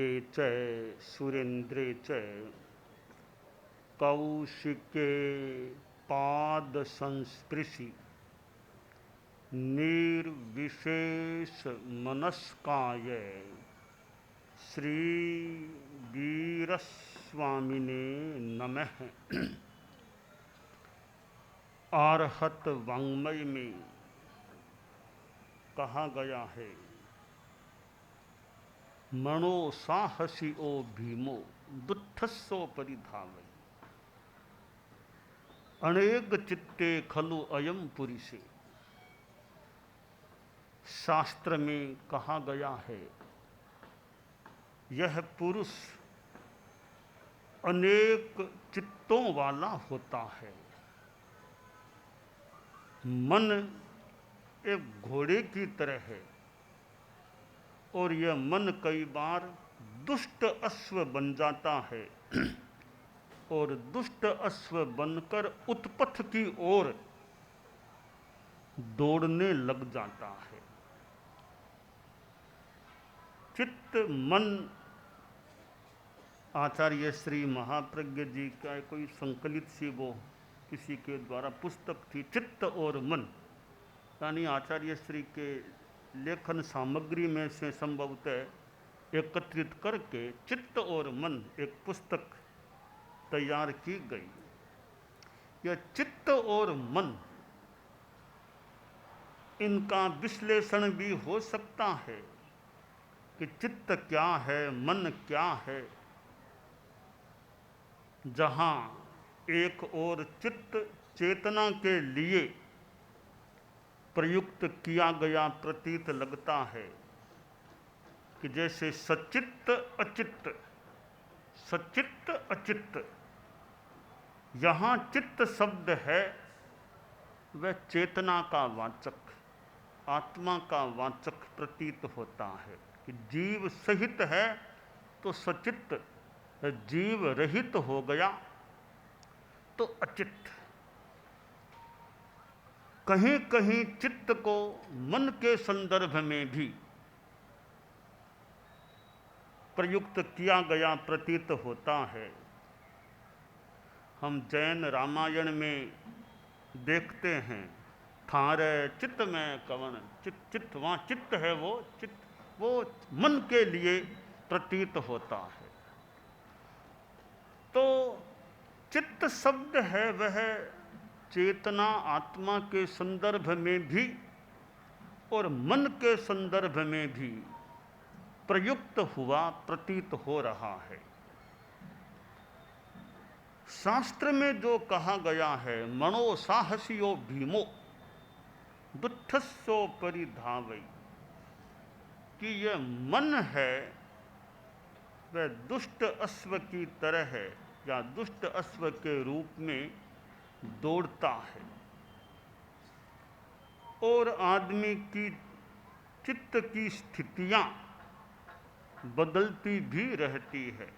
महाप्रज्ञे च सुरेन्द्रे च कौशिके पाद संस्पृशि निर्विशेष मनस्काय श्री वीरस्वामिने नमः। आर्हत वाङ्मय में कहा गया है, मनो साहसी ओ भीमो दुष्टस्सो परिधावै, अनेक चित्ते खलु अयम पुरुषे। शास्त्र में कहा गया है, यह पुरुष अनेक चित्तों वाला होता है। मन एक घोड़े की तरह है और यह मन कई बार दुष्ट अश्व बन जाता है और दुष्ट अश्व बनकर उत्पथ की ओर दौड़ने लग जाता है। चित्त मन, आचार्य श्री महाप्रज्ञ जी का कोई संकलित सी वो किसी के द्वारा पुस्तक थी, चित्त और मन, यानी आचार्य श्री के लेखन सामग्री में से संभवतः एकत्रित करके चित्त और मन एक पुस्तक तैयार की गई। यह चित्त और मन, इनका विश्लेषण भी हो सकता है कि चित्त क्या है, मन क्या है। जहाँ एक और चित्त चेतना के लिए प्रयुक्त किया गया प्रतीत लगता है कि जैसे सचित्त अचित्त, सचित्त अचित्त, यहाँ चित्त शब्द है वह चेतना का वाचक, आत्मा का वाचक प्रतीत होता है कि जीव सहित है तो सचित्त, जीव रहित हो गया तो अचित्त। कहीं कहीं चित्त को मन के संदर्भ में भी प्रयुक्त किया गया प्रतीत होता है। हम जैन रामायण में देखते हैं, थारे चित्त में कवन, चित्त वहाँ चित्त है, वो चित्त वो मन के लिए प्रतीत होता है। तो चित्त शब्द है वह चेतना आत्मा के संदर्भ में भी और मन के संदर्भ में भी प्रयुक्त हुआ प्रतीत हो रहा है। शास्त्र में जो कहा गया है, मनो साहसियो भीमो दुष्टस्सो परिधावै, कि यह मन है वह दुष्ट अश्व की तरह है या दुष्ट अश्व के रूप में दौड़ता है और आदमी की चित्त की स्थितियां बदलती भी रहती है,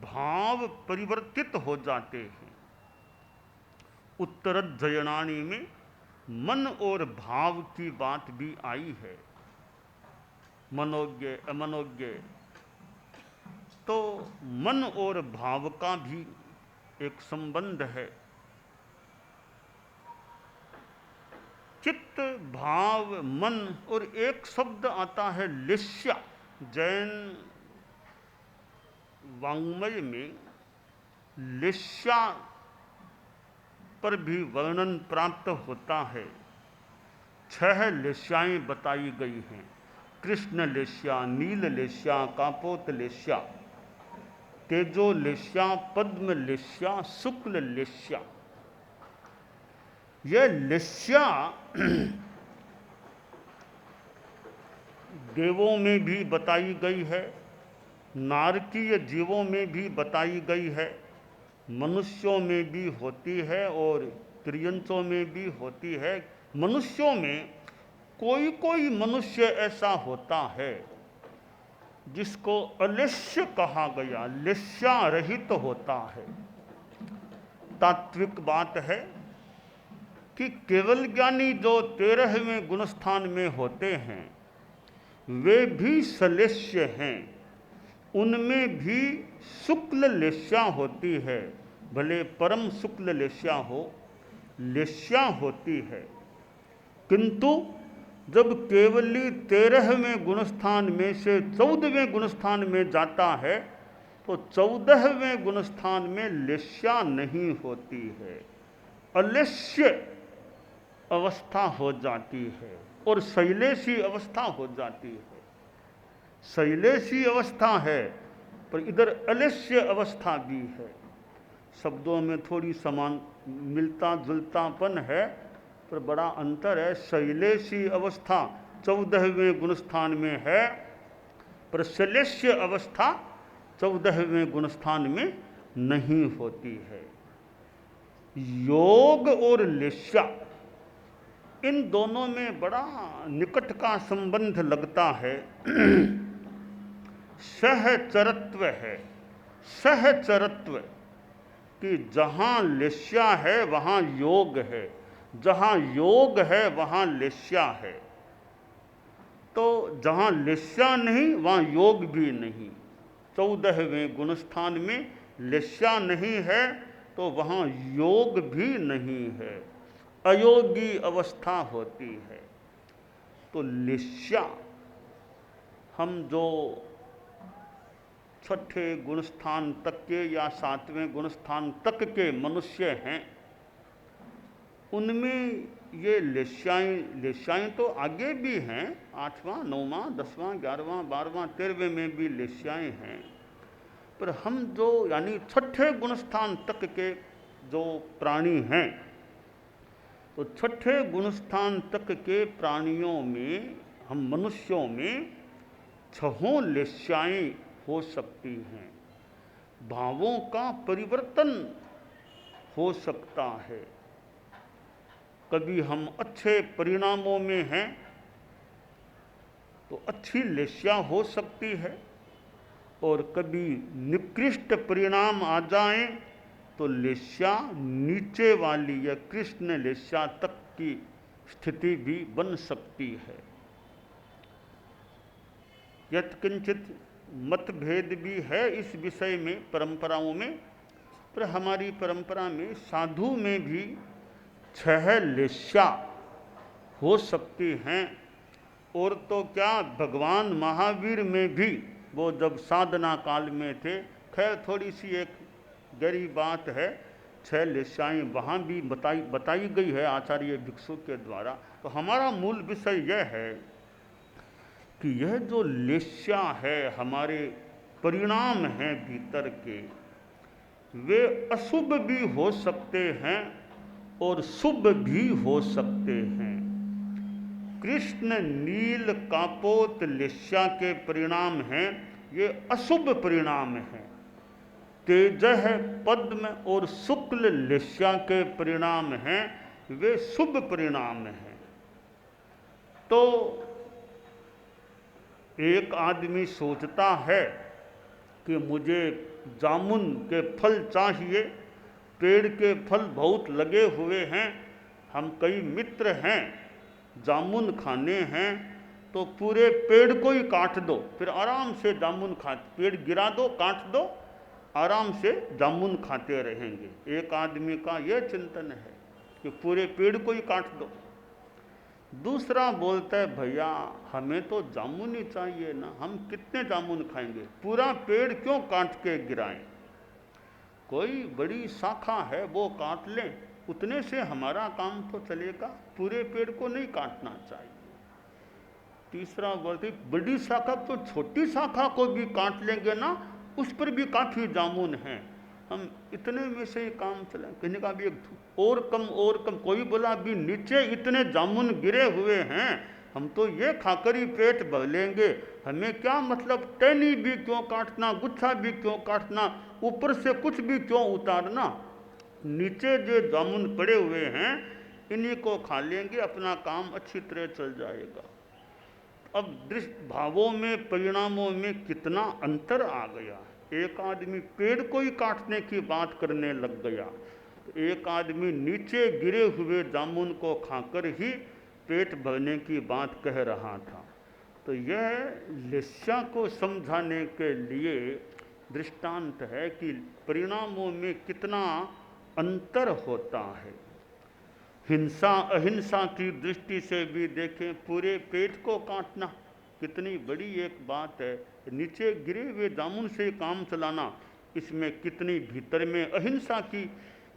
भाव परिवर्तित हो जाते हैं। उत्तरजयनानी में मन और भाव की बात भी आई है, मनोज्ञ अमनोज्ञ। तो मन और भाव का भी एक संबंध है। चित्त, भाव, मन और एक शब्द आता है लिस्या। जैन वाङ्मय में लिस्या पर भी वर्णन प्राप्त होता है। 6 लिस्याएं बताई गई हैं, कृष्ण लिस्या, नील लिस्या, कापोत लिस्या, तेजो लिस्या, पद्म लिस्या, शुक्ल लिस्या। यह लिस्या देवों में भी बताई गई है, नारकीय जीवों में भी बताई गई है, मनुष्यों में भी होती है और त्रियंचों में भी होती है। मनुष्यों में कोई कोई मनुष्य ऐसा होता है जिसको अलिस्य कहा गया, लिस्या रहित होता है। तात्विक बात है कि केवल ज्ञानी जो 13वें गुणस्थान में होते हैं वे भी सलेस्य हैं, उनमें भी शुक्ल लेस्या होती है, भले परम शुक्ल लेस्या हो, लेस्या होती है। किंतु जब केवली 13वें गुणस्थान में से 14वें गुणस्थान में जाता है तो 14वें गुणस्थान में लेस्या नहीं होती है, अलेस्य अवस्था हो जाती है और शैलेशी अवस्था हो जाती है। शैलेशी अवस्था है पर इधर अलेस्य अवस्था भी है। शब्दों में थोड़ी समान मिलता जुलतापन है पर बड़ा अंतर है। शैलेशी अवस्था 14वें गुणस्थान में है पर शैलेस्य अवस्था 14वें गुणस्थान में नहीं होती है। योग और लेस्या इन दोनों में बड़ा निकट का संबंध लगता है। सहचरत्व है, सहचरत्व कि जहाँ लेस्या है वहाँ योग है, जहाँ योग है वहाँ लेस्या है। तो जहाँ लेस्या नहीं वहाँ योग भी नहीं। 14वें गुणस्थान में लेस्या नहीं है तो वहाँ योग भी नहीं है, अयोगी अवस्था होती है। तो लेस्या हम जो 6ठे गुणस्थान तक के या 7वें गुणस्थान तक के मनुष्य हैं, उनमें ये लेस्याएँ तो आगे भी हैं। 8वां 9वां 10वां 11वां 12वां 13वें में भी लेस्याएँ हैं। पर हम जो यानी 6ठे गुणस्थान तक के जो प्राणी हैं, तो 6ठे गुणस्थान तक के प्राणियों में, हम मनुष्यों में 6 लेस्याएँ हो सकती हैं। भावों का परिवर्तन हो सकता है। कभी हम अच्छे परिणामों में हैं तो अच्छी लेस्या हो सकती है, और कभी निकृष्ट परिणाम आ जाएं तो लेस्या नीचे वाली या कृष्ण लेस्या तक की स्थिति भी बन सकती है। यत्किंचित मतभेद भी है इस विषय में परंपराओं में, पर हमारी परंपरा में साधु में भी 6 लेस्या हो सकती हैं। और तो क्या, भगवान महावीर में भी वो जब साधना काल में थे, खैर थोड़ी सी एक गहरी बात है, 6 लेस्याएँ वहाँ भी बताई गई है आचार्य भिक्षु के द्वारा। तो हमारा मूल विषय यह है कि यह जो लेस्या है, हमारे परिणाम हैं भीतर के, वे अशुभ भी हो सकते हैं और शुभ भी हो सकते हैं। कृष्ण नील कापोत लेस्या के परिणाम हैं, ये अशुभ परिणाम हैं। तेजह पद्म और शुक्ल लेस्या के परिणाम हैं, वे शुभ परिणाम हैं। तो एक आदमी सोचता है कि मुझे जामुन के फल चाहिए, पेड़ के फल बहुत लगे हुए हैं, हम कई मित्र हैं, जामुन खाने हैं, तो पूरे पेड़ को ही काट दो, फिर आराम से जामुन पेड़ गिरा दो, काट दो, आराम से जामुन खाते रहेंगे। एक आदमी का यह चिंतन है कि पूरे पेड़ को ही काट दो। दूसरा बोलता है, भैया हमें तो जामुन ही चाहिए ना, हम कितने जामुन खाएंगे, पूरा पेड़ क्यों काट के गिराएं, कोई बड़ी शाखा है वो काट लें, उतने से हमारा काम तो चलेगा, पूरे पेड़ को नहीं काटना चाहिए। तीसरा बोलते, बड़ी शाखा तो छोटी शाखा को भी काट लेंगे ना, उस पर भी काफ़ी जामुन हैं, हम इतने में से ही काम चले। कहने का भी एक और कम, कोई बोला भी नीचे इतने जामुन गिरे हुए हैं, हम तो ये खाकर ही पेट भर लेंगे, हमें क्या मतलब टहनी भी क्यों काटना, गुच्छा भी क्यों काटना, ऊपर से कुछ भी क्यों उतारना, नीचे जो जामुन पड़े हुए हैं इन्हीं को खा लेंगे, अपना काम अच्छी तरह चल जाएगा। अब दृष्ट भावों में, परिणामों में कितना अंतर आ गया। एक आदमी पेड़ को ही काटने की बात करने लग गया, तो एक आदमी नीचे गिरे हुए जामुन को खाकर ही पेट भरने की बात कह रहा था। तो यह लेस्या को समझाने के लिए दृष्टांत है कि परिणामों में कितना अंतर होता है। हिंसा अहिंसा की दृष्टि से भी देखें, पूरे पेट को काटना कितनी बड़ी एक बात है, नीचे गिरे हुए जामुन से काम चलाना, इसमें कितनी भीतर में अहिंसा की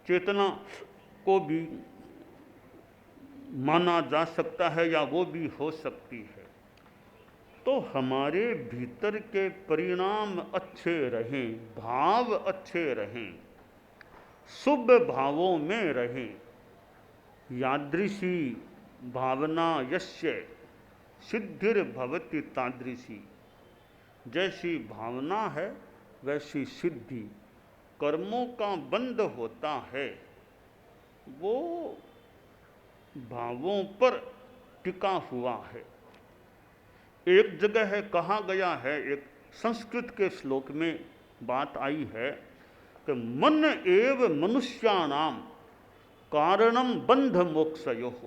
चेतना को भी माना जा सकता है या वो भी हो सकती है। तो हमारे भीतर के परिणाम अच्छे रहें, भाव अच्छे रहें, शुभ भावों में रहें। यादृशी भावना यस्य सिद्धिर्भवति तादृशी, जैसी भावना है वैसी सिद्धि। कर्मों का बंध होता है, वो भावों पर टिका हुआ है। एक जगह है कहा गया है, एक संस्कृत के श्लोक में बात आई है कि मन एव मनुष्याणाम कारणम बंध मोक्षयोः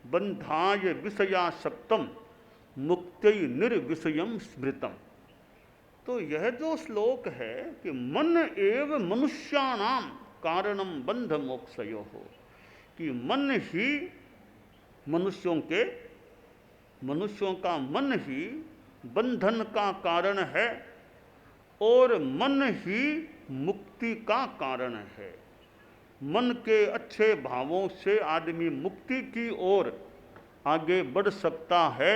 बंधाय विषयासक्तम मुक्त्यै निर्विषयम स्मृतम। तो यह जो श्लोक है कि मन एव मनुष्याणाम कारणम बंध मोक्षयोः, कि मन ही मनुष्यों का मन ही बंधन का कारण है और मन ही मुक्ति का कारण है। मन के अच्छे भावों से आदमी मुक्ति की ओर आगे बढ़ सकता है,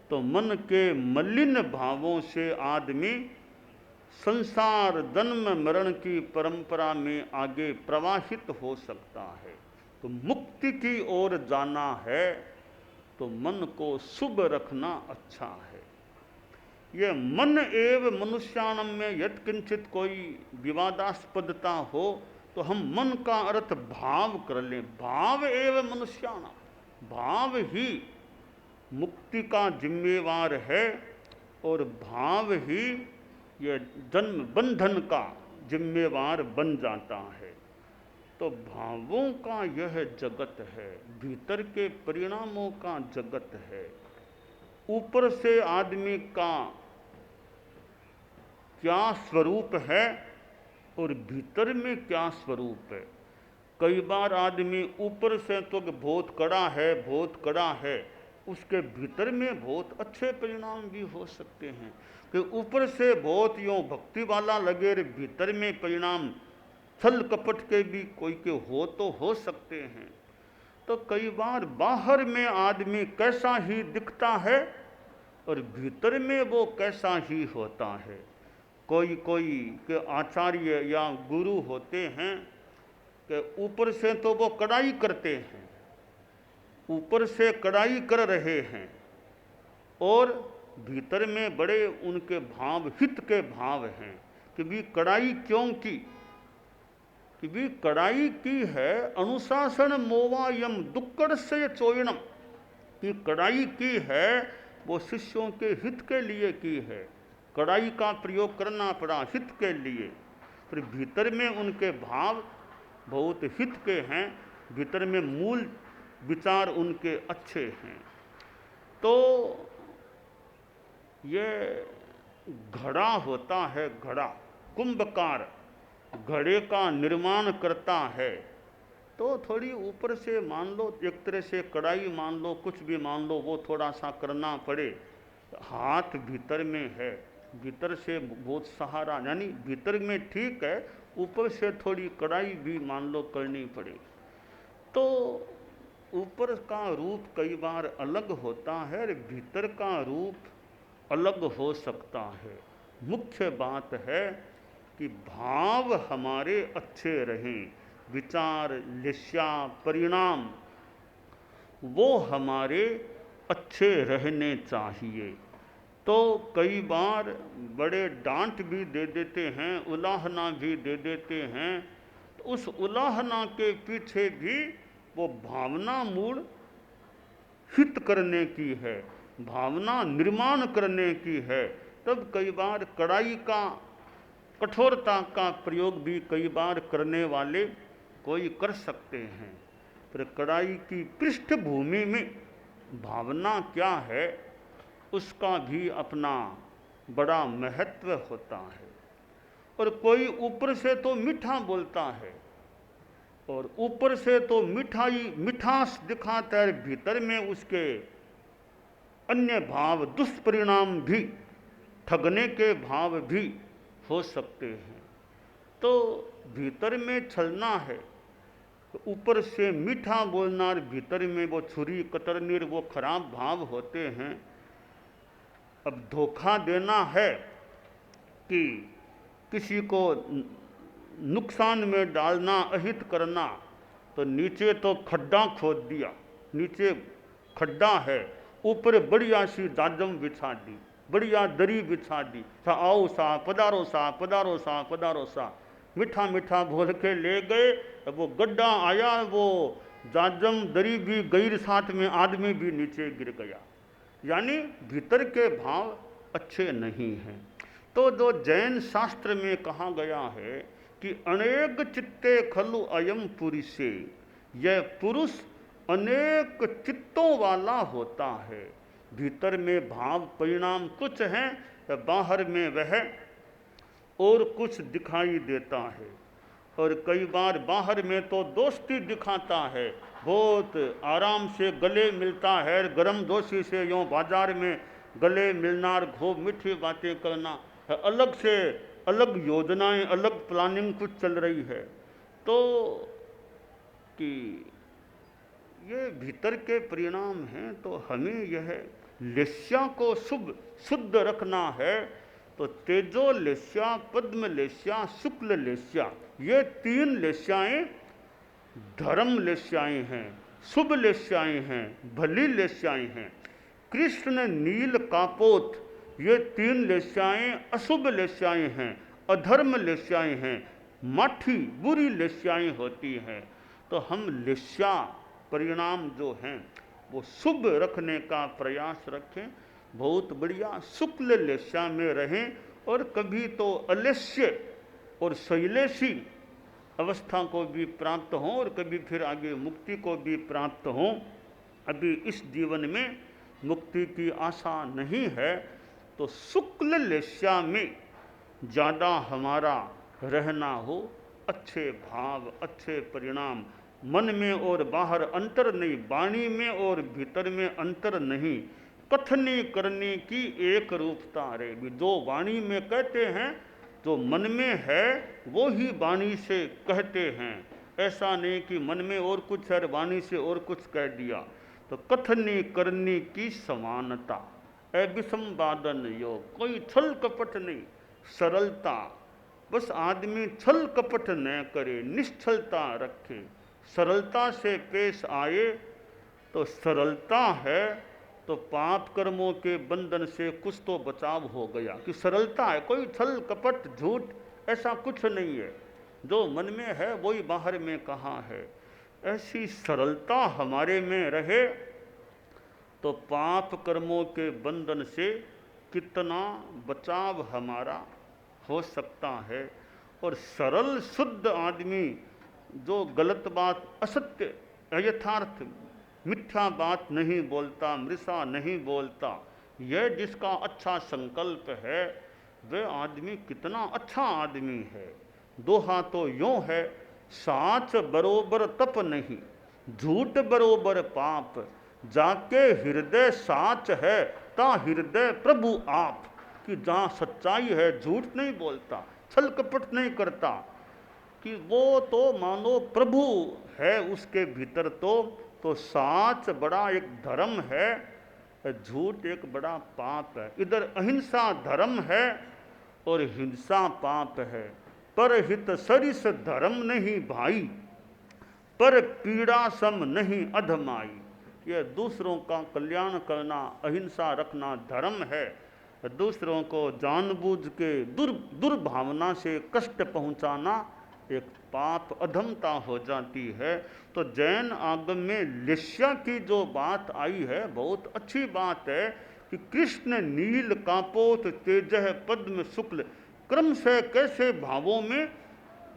तो मन के मलिन भावों से आदमी संसार जन्म मरण की परंपरा में आगे प्रवाहित हो सकता है। तो मुक्ति की ओर जाना है तो मन को शुभ रखना अच्छा है। यह मन एव मनुष्याणम में यत्किंचित कोई विवादास्पदता हो तो हम मन का अर्थ भाव कर लें। भाव एव मनुष्याणम, भाव ही मुक्ति का जिम्मेवार है और भाव ही यह जन्म बंधन का जिम्मेवार बन जाता है। तो भावों का यह जगत है, भीतर के परिणामों का जगत है। ऊपर से आदमी का क्या स्वरूप है और भीतर में क्या स्वरूप है। कई बार आदमी ऊपर से तो बहुत कड़ा है, उसके भीतर में बहुत अच्छे परिणाम भी हो सकते हैं। कि ऊपर से बहुत यूँ भक्ति वाला लगे, भीतर में परिणाम छल कपट के भी कोई के हो सकते हैं। तो कई बार बाहर में आदमी कैसा ही दिखता है और भीतर में वो कैसा ही होता है। कोई के आचार्य या गुरु होते हैं कि ऊपर से तो वो कड़ाई करते हैं, ऊपर से कड़ाई कर रहे हैं और भीतर में बड़े उनके भाव हित के भाव हैं कि भी कड़ाई क्यों की, कि भी कड़ाई की है अनुशासन मोवायम दुक्कड़ से चोयणम, कि कड़ाई की है वो शिष्यों के हित के लिए की है। कड़ाई का प्रयोग करना पड़ा हित के लिए, फिर भीतर में उनके भाव बहुत हित के हैं, भीतर में मूल विचार उनके अच्छे हैं। तो ये घड़ा होता है, घड़ा कुंभकार घड़े का निर्माण करता है। तो थोड़ी ऊपर से मान लो, एक तरह से कड़ाई मान लो, कुछ भी मान लो, वो थोड़ा सा करना पड़े। हाथ भीतर में है, भीतर से बहुत सहारा, यानी भीतर में ठीक है, ऊपर से थोड़ी कड़ाई भी मान लो करनी पड़े। तो ऊपर का रूप कई बार अलग होता है और भीतर का रूप अलग हो सकता है। मुख्य बात है कि भाव हमारे अच्छे रहें, विचार लिस्या परिणाम वो हमारे अच्छे रहने चाहिए। तो कई बार बड़े डांट भी दे देते हैं, उलाहना भी दे देते हैं, तो उस उलाहना के पीछे भी वो भावना मूल हित करने की है, भावना निर्माण करने की है। तब कई बार कड़ाई का कठोरता का प्रयोग भी कई बार करने वाले कोई कर सकते हैं। पर कड़ाई की पृष्ठभूमि में भावना क्या है उसका भी अपना बड़ा महत्व होता है। और कोई ऊपर से तो मीठा बोलता है और ऊपर से तो मिठास दिखाता है, भीतर में उसके अन्य भाव, दुष्परिणाम भी, ठगने के भाव भी हो सकते हैं। तो भीतर में छलना है, तो ऊपर से मीठा बोलना और भीतर में वो छुरी कतरनी वो खराब भाव होते हैं। अब धोखा देना है कि किसी को नुकसान में डालना, अहित करना, तो नीचे तो खड्डा खोद दिया, नीचे खड्डा है, ऊपर बढ़िया सी दाजम बिछा दी, बढ़िया दरी बिछा दी, सा आओ सा, पधारो सा, पधारो सा, पधारो सा, मीठा मीठा बोल के ले गए। वो गड्ढा आया, वो दाजम दरी भी गई, साथ में आदमी भी नीचे गिर गया। यानी भीतर के भाव अच्छे नहीं हैं। तो जो जैन शास्त्र में कहा गया है कि अनेक चित्ते खलु अयम पुरुषे, यह पुरुष अनेक चित्तों वाला होता है। भीतर में भाव परिणाम कुछ हैं, बाहर में वह और कुछ दिखाई देता है। और कई बार बाहर में तो दोस्ती दिखाता है, बहुत आराम से गले मिलता है, गरम दोस्ती से यूँ बाजार में गले मिलना और खूब मीठी बातें करना, अलग से अलग योजनाएं, अलग प्लानिंग कुछ चल रही है। तो कि ये भीतर के परिणाम हैं। तो हमें यह लेस्या को शुद्ध रखना है। तो तेजो लेस्या, पद्म लेस्या, शुक्ल लेस्या, ये तीन लेस्याएं धर्म लेस्याएं हैं, शुभ लेस्याएं हैं, भली लेस्याएं हैं। कृष्ण नील कापोत, ये तीन लेस्याएं अशुभ लेस्याएं हैं, अधर्म लेस्याएं हैं, माठी बुरी लेस्याएं होती हैं। तो हम लेस्या परिणाम जो हैं वो शुभ रखने का प्रयास रखें, बहुत बढ़िया शुक्ल लेस्या में रहें। और कभी तो अलेस्य और शैलेशी अवस्था को भी प्राप्त हों और कभी फिर आगे मुक्ति को भी प्राप्त हों। अभी इस जीवन में मुक्ति की आशा नहीं है, तो शुक्ल लेस्या में ज़्यादा हमारा रहना हो, अच्छे भाव, अच्छे परिणाम, मन में और बाहर अंतर नहीं, वाणी में और भीतर में अंतर नहीं, कथनी करने की एक रूपता रहेगी। जो वाणी में कहते हैं, जो मन में है वो ही वाणी से कहते हैं। ऐसा नहीं कि मन में और कुछ है, वाणी से और कुछ कह दिया। तो कथनी करने की समानता, अभिसंवादन योग, कोई छल कपट नहीं, सरलता। बस आदमी छल कपट न करे, निश्चलता रखे, सरलता से पेश आए। तो सरलता है तो पाप कर्मों के बंधन से कुछ तो बचाव हो गया, कि सरलता है, कोई छल कपट झूठ ऐसा कुछ नहीं है। जो मन में है वही बाहर में कहा है। ऐसी सरलता हमारे में रहे तो पाप कर्मों के बंधन से कितना बचाव हमारा हो सकता है। और सरल शुद्ध आदमी जो गलत बात, असत्य, अयथार्थ, मिथ्या बात नहीं बोलता, मृषा नहीं बोलता, यह जिसका अच्छा संकल्प है वह आदमी कितना अच्छा आदमी है। दोहा तो यूँ है, साच बरोबर तप नहीं, झूठ बरोबर पाप, जाके हृदय साच है, ता हृदय प्रभु आप। कि जहाँ सच्चाई है, झूठ नहीं बोलता, छल कपट नहीं करता, कि वो तो मानो प्रभु है उसके भीतर। तो साच बड़ा एक धर्म है, झूठ एक बड़ा पाप है। इधर अहिंसा धर्म है और हिंसा पाप है। पर हित सरिस धर्म नहीं भाई, पर पीड़ा सम नहीं अधमाई। यह दूसरों का कल्याण करना, अहिंसा रखना धर्म है। दूसरों को जानबूझ के दुर्भावना से कष्ट पहुंचाना एक पाप, अधमता हो जाती है। तो जैन आगम में लेस्या की जो बात आई है बहुत अच्छी बात है, कि कृष्ण नील कापोत तेजह पद्म शुक्ल, क्रम से कैसे भावों में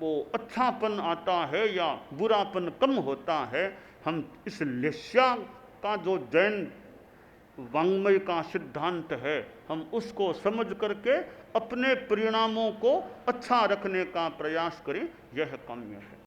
वो अच्छापन आता है या बुरापन कम होता है। हम इस लेस्या का जो जैन वाङ्मय का सिद्धांत है, हम उसको समझ करके अपने परिणामों को अच्छा रखने का प्रयास करें, यह काम्य है।